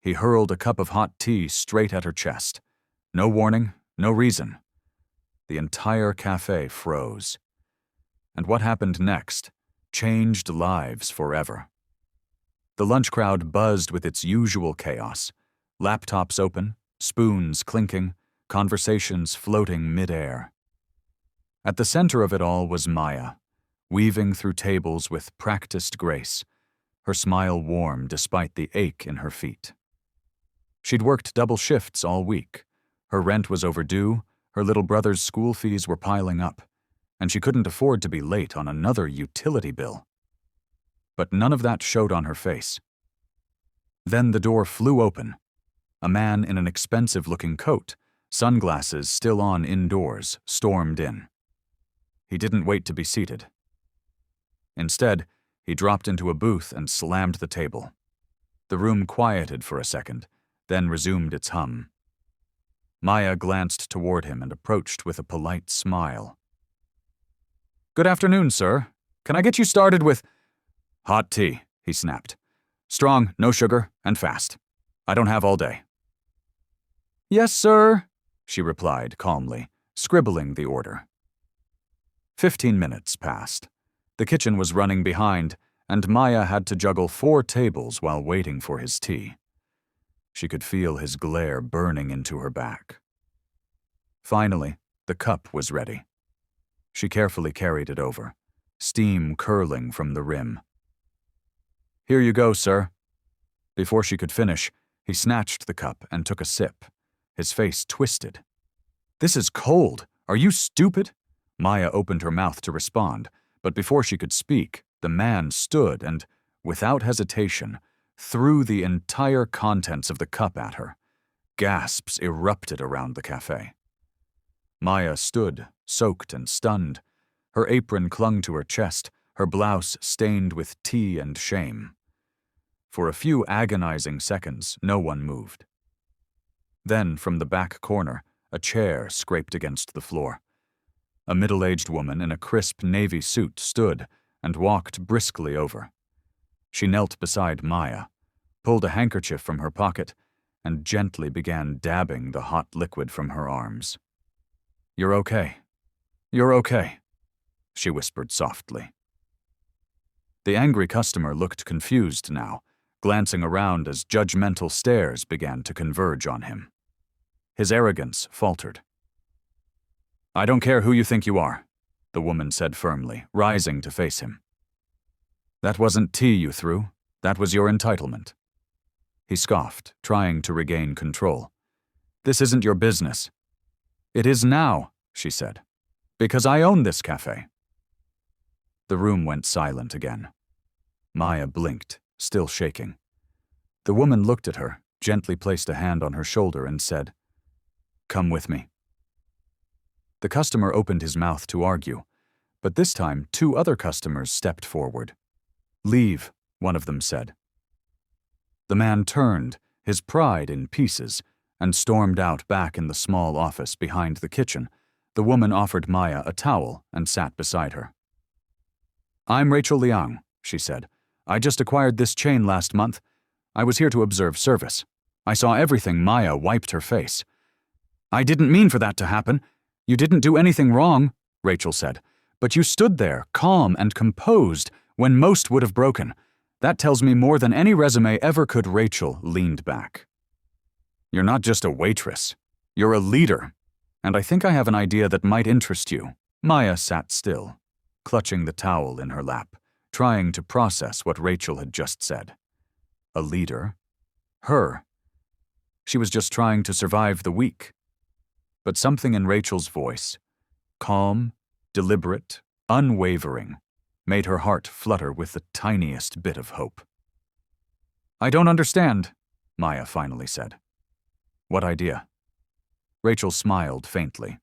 He hurled a cup of hot tea straight at her chest. No warning, no reason. The entire cafe froze. And what happened next changed lives forever. The lunch crowd buzzed with its usual chaos. Laptops open, spoons clinking, conversations floating mid-air. At the center of it all was Maya, weaving through tables with practiced grace, her smile warm despite the ache in her feet. She'd worked double shifts all week. Her rent was overdue, her little brother's school fees were piling up, and she couldn't afford to be late on another utility bill. But none of that showed on her face. Then the door flew open. A man in an expensive-looking coat, sunglasses still on indoors, stormed in. He didn't wait to be seated. Instead, he dropped into a booth and slammed the table. The room quieted for a second, then resumed its hum. Maya glanced toward him and approached with a polite smile. "Good afternoon, sir. Can I get you started with—" "Hot tea," he snapped. "Strong, no sugar, and fast. I don't have all day." "Yes, sir," she replied calmly, scribbling the order. 15 minutes passed. The kitchen was running behind, and Maya had to juggle 4 tables while waiting for his tea. She could feel his glare burning into her back. Finally, the cup was ready. She carefully carried it over, steam curling from the rim. "Here you go, sir." Before she could finish, he snatched the cup and took a sip, his face twisted. "This is cold. Are you stupid?" Maya opened her mouth to respond, but before she could speak, the man stood and, without hesitation, threw the entire contents of the cup at her. Gasps erupted around the cafe. Maya stood, soaked and stunned. Her apron clung to her chest, her blouse stained with tea and shame. For a few agonizing seconds, no one moved. Then, from the back corner, a chair scraped against the floor. A middle-aged woman in a crisp navy suit stood and walked briskly over. She knelt beside Maya, pulled a handkerchief from her pocket, and gently began dabbing the hot liquid from her arms. "You're okay. You're okay," she whispered softly. The angry customer looked confused now, glancing around as judgmental stares began to converge on him. His arrogance faltered. "I don't care who you think you are," the woman said firmly, rising to face him. "That wasn't tea you threw. That was your entitlement." He scoffed, trying to regain control. "This isn't your business." "It is now," she said, "because I own this cafe." The room went silent again. Maya blinked, still shaking. The woman looked at her, gently placed a hand on her shoulder and said, "Come with me." The customer opened his mouth to argue, but this time 2 other customers stepped forward. "Leave," one of them said. The man turned, his pride in pieces, and stormed out back in the small office behind the kitchen. The woman offered Maya a towel and sat beside her. "I'm Rachel Liang," she said. "I just acquired this chain last month. I was here to observe service. I saw everything." Maya wiped her face. "I didn't mean for that to happen. You didn't do anything wrong," Rachel said. "But you stood there, calm and composed, when most would have broken. That tells me more than any resume ever could." Rachel leaned back. "You're not just a waitress. You're a leader. And I think I have an idea that might interest you." Maya sat still, clutching the towel in her lap, trying to process what Rachel had just said. A leader? Her. She was just trying to survive the week. But something in Rachel's voice, calm, deliberate, unwavering, made her heart flutter with the tiniest bit of hope. "I don't understand," Maya finally said. "What idea?" Rachel smiled faintly.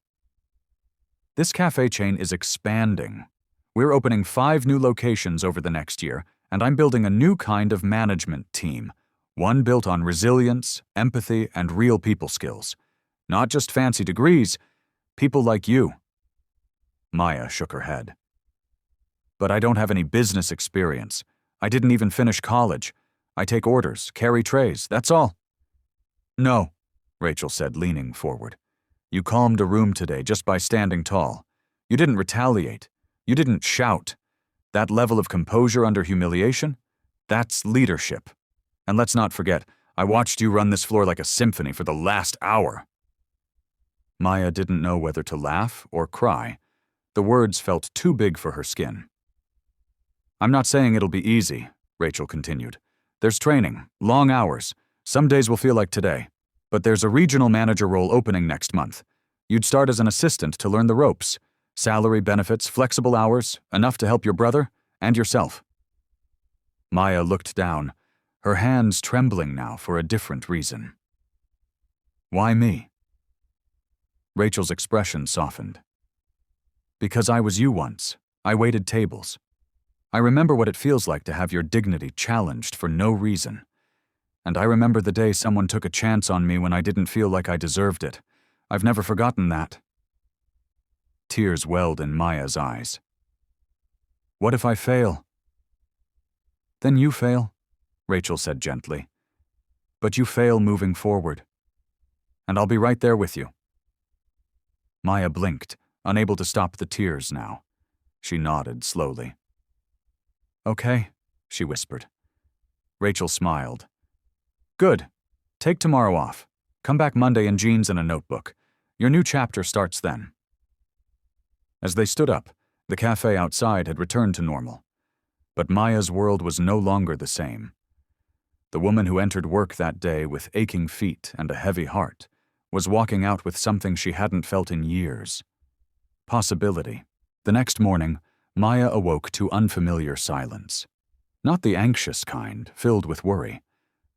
"This cafe chain is expanding. We're opening 5 new locations over the next year, and I'm building a new kind of management team, one built on resilience, empathy, and real people skills. Not just fancy degrees, people like you." Maya shook her head. "But I don't have any business experience. I didn't even finish college. I take orders, carry trays, that's all." No, Rachel said, leaning forward. You calmed a room today just by standing tall. You didn't retaliate. You didn't shout. That level of composure under humiliation? That's leadership. And let's not forget, I watched you run this floor like a symphony for the last hour. Maya didn't know whether to laugh or cry. The words felt too big for her skin. I'm not saying it'll be easy, Rachel continued. There's training, long hours. Some days will feel like today. But there's a regional manager role opening next month. You'd start as an assistant to learn the ropes. Salary, benefits, flexible hours, enough to help your brother and yourself. Maya looked down, her hands trembling now for a different reason. Why me? Rachel's expression softened. Because I was you once. I waited tables. I remember what it feels like to have your dignity challenged for no reason. And I remember the day someone took a chance on me when I didn't feel like I deserved it. I've never forgotten that. Tears welled in Maya's eyes. What if I fail? Then you fail, Rachel said gently. But you fail moving forward. And I'll be right there with you. Maya blinked, unable to stop the tears now. She nodded slowly. Okay, she whispered. Rachel smiled. Good. Take tomorrow off. Come back Monday in jeans and a notebook. Your new chapter starts then. As they stood up, the cafe outside had returned to normal. But Maya's world was no longer the same. The woman who entered work that day with aching feet and a heavy heart was walking out with something she hadn't felt in years. Possibility. The next morning, Maya awoke to unfamiliar silence. Not the anxious kind, filled with worry,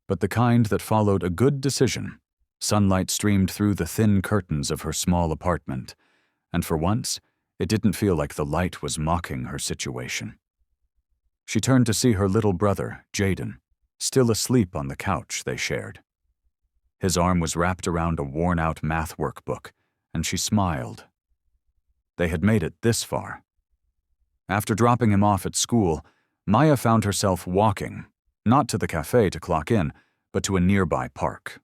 but the kind that followed a good decision. Sunlight streamed through the thin curtains of her small apartment, and for once, it didn't feel like the light was mocking her situation. She turned to see her little brother, Jaden, still asleep on the couch they shared. His arm was wrapped around a worn-out math workbook, and she smiled. They had made it this far. After dropping him off at school, Maya found herself walking, not to the cafe to clock in, but to a nearby park.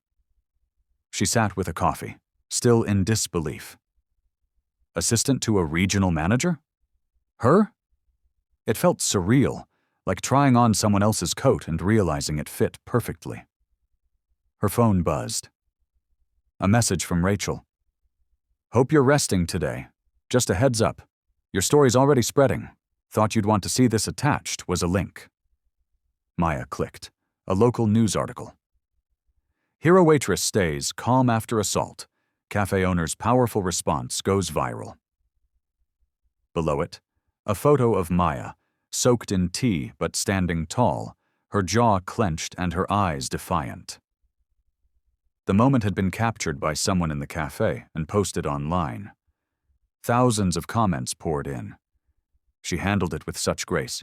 She sat with a coffee, still in disbelief. Assistant to a regional manager? Her? It felt surreal, like trying on someone else's coat and realizing it fit perfectly. Her phone buzzed. A message from Rachel. Hope you're resting today. Just a heads up. Your story's already spreading. Thought you'd want to see this attached was a link. Maya clicked. A local news article. Hero waitress stays calm after assault. Cafe owner's powerful response goes viral. Below it, a photo of Maya, soaked in tea but standing tall, her jaw clenched and her eyes defiant. The moment had been captured by someone in the cafe and posted online. Thousands of comments poured in. She handled it with such grace.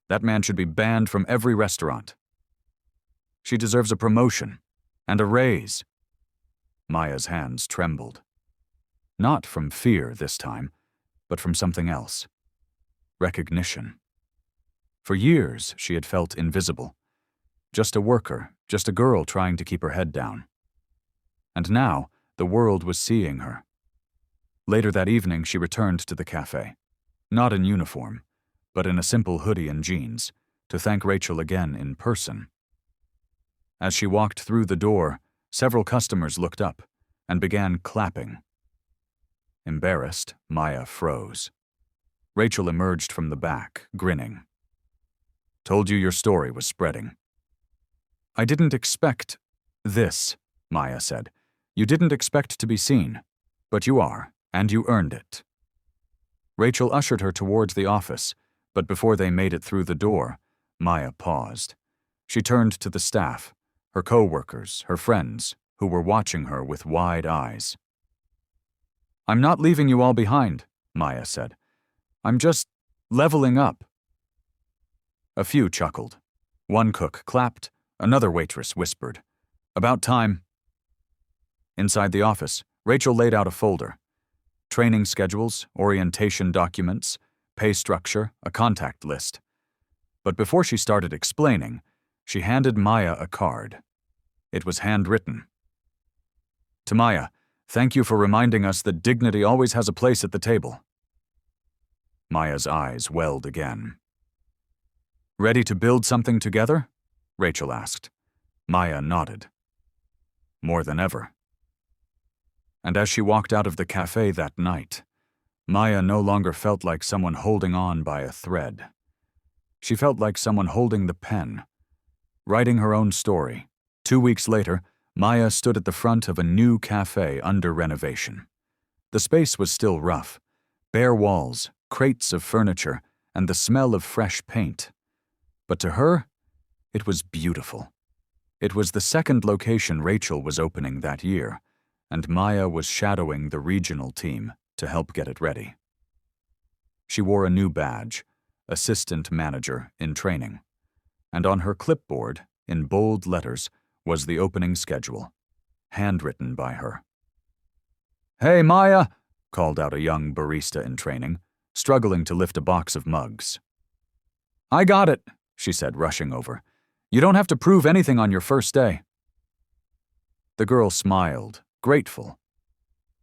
That man should be banned from every restaurant. She deserves a promotion and a raise. Maya's hands trembled. Not from fear this time, but from something else. Recognition. For years, she had felt invisible. Just a worker, just a girl trying to keep her head down. And now, the world was seeing her. Later that evening, she returned to the cafe. Not in uniform, but in a simple hoodie and jeans, to thank Rachel again in person. As she walked through the door, several customers looked up and began clapping. Embarrassed, Maya froze. Rachel emerged from the back, grinning. Told you your story was spreading. I didn't expect this, Maya said. You didn't expect to be seen, but you are, and you earned it. Rachel ushered her towards the office, but before they made it through the door, Maya paused. She turned to the staff, her co-workers, her friends, who were watching her with wide eyes. I'm not leaving you all behind, Maya said. I'm just leveling up. A few chuckled. One cook clapped, another waitress whispered. About time. Inside the office, Rachel laid out a folder. Training schedules, orientation documents, pay structure, a contact list. But before she started explaining, she handed Maya a card. It was handwritten, To Maya, thank you for reminding us that dignity always has a place at the table. Maya's eyes welled again. Ready to build something together? Rachel asked. Maya nodded. More than ever. And as she walked out of the cafe that night, Maya no longer felt like someone holding on by a thread. She felt like someone holding the pen, writing her own story. 2 weeks later, Maya stood at the front of a new cafe under renovation. The space was still rough, bare walls, crates of furniture, and the smell of fresh paint. But to her, it was beautiful. It was the second location Rachel was opening that year, and Maya was shadowing the regional team to help get it ready. She wore a new badge, Assistant Manager in Training, and on her clipboard, in bold letters, was the opening schedule, handwritten by her. "Hey, Maya," called out a young barista in training, struggling to lift a box of mugs. "I got it," she said, rushing over. "You don't have to prove anything on your first day." The girl smiled, grateful.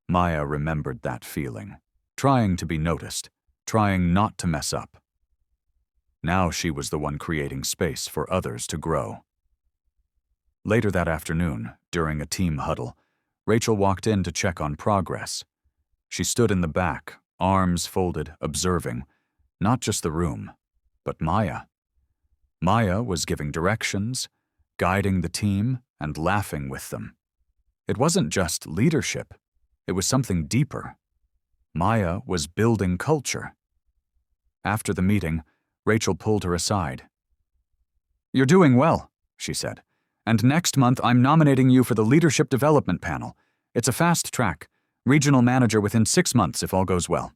Maya remembered that feeling, trying to be noticed, trying not to mess up. Now she was the one creating space for others to grow. Later that afternoon, during a team huddle, Rachel walked in to check on progress. She stood in the back, arms folded, observing, not just the room, but Maya. Maya was giving directions, guiding the team, and laughing with them. It wasn't just leadership. It was something deeper. Maya was building culture. After the meeting, Rachel pulled her aside. "You're doing well," she said. "And next month I'm nominating you for the Leadership Development Panel. It's a fast track. Regional manager within 6 months if all goes well."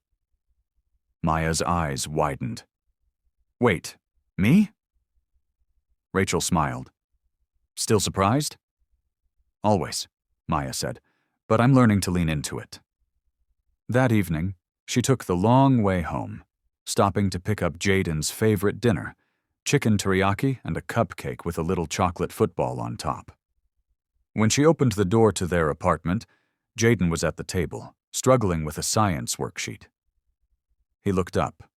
Maya's eyes widened. "Wait, me?" Rachel smiled. "Still surprised?" "Always," Maya said, "but I'm learning to lean into it." That evening, she took the long way home, stopping to pick up Jaden's favorite dinner, chicken teriyaki and a cupcake with a little chocolate football on top. When she opened the door to their apartment, Jaden was at the table, struggling with a science worksheet. He looked up.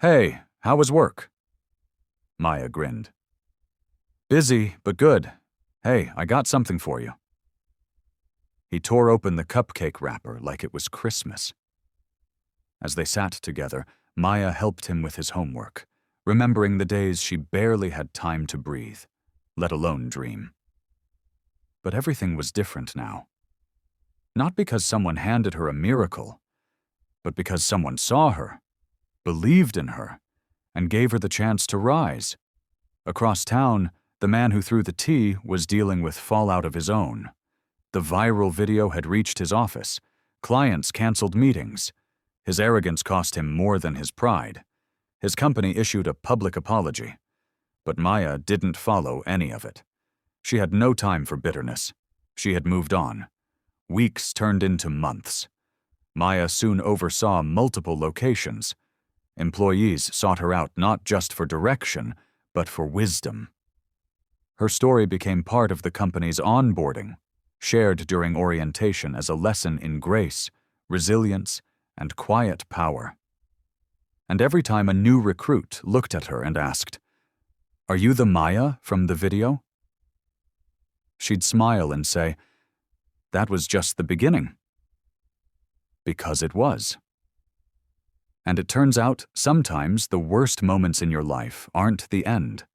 "Hey, how was work?" Maya grinned. "Busy, but good. Hey, I got something for you." He tore open the cupcake wrapper like it was Christmas. As they sat together, Maya helped him with his homework, remembering the days she barely had time to breathe, let alone dream. But everything was different now. Not because someone handed her a miracle, but because someone saw her, believed in her, and gave her the chance to rise. Across town, the man who threw the tea was dealing with fallout of his own. The viral video had reached his office. Clients canceled meetings. His arrogance cost him more than his pride. His company issued a public apology. But Maya didn't follow any of it. She had no time for bitterness. She had moved on. Weeks turned into months. Maya soon oversaw multiple locations. Employees sought her out not just for direction, but for wisdom. Her story became part of the company's onboarding, shared during orientation as a lesson in grace, resilience, and quiet power. And every time a new recruit looked at her and asked, "Are you the Maya from the video?" she'd smile and say, "That was just the beginning." Because it was. And it turns out sometimes the worst moments in your life aren't the end.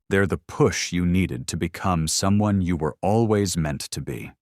They're the push you needed to become someone you were always meant to be.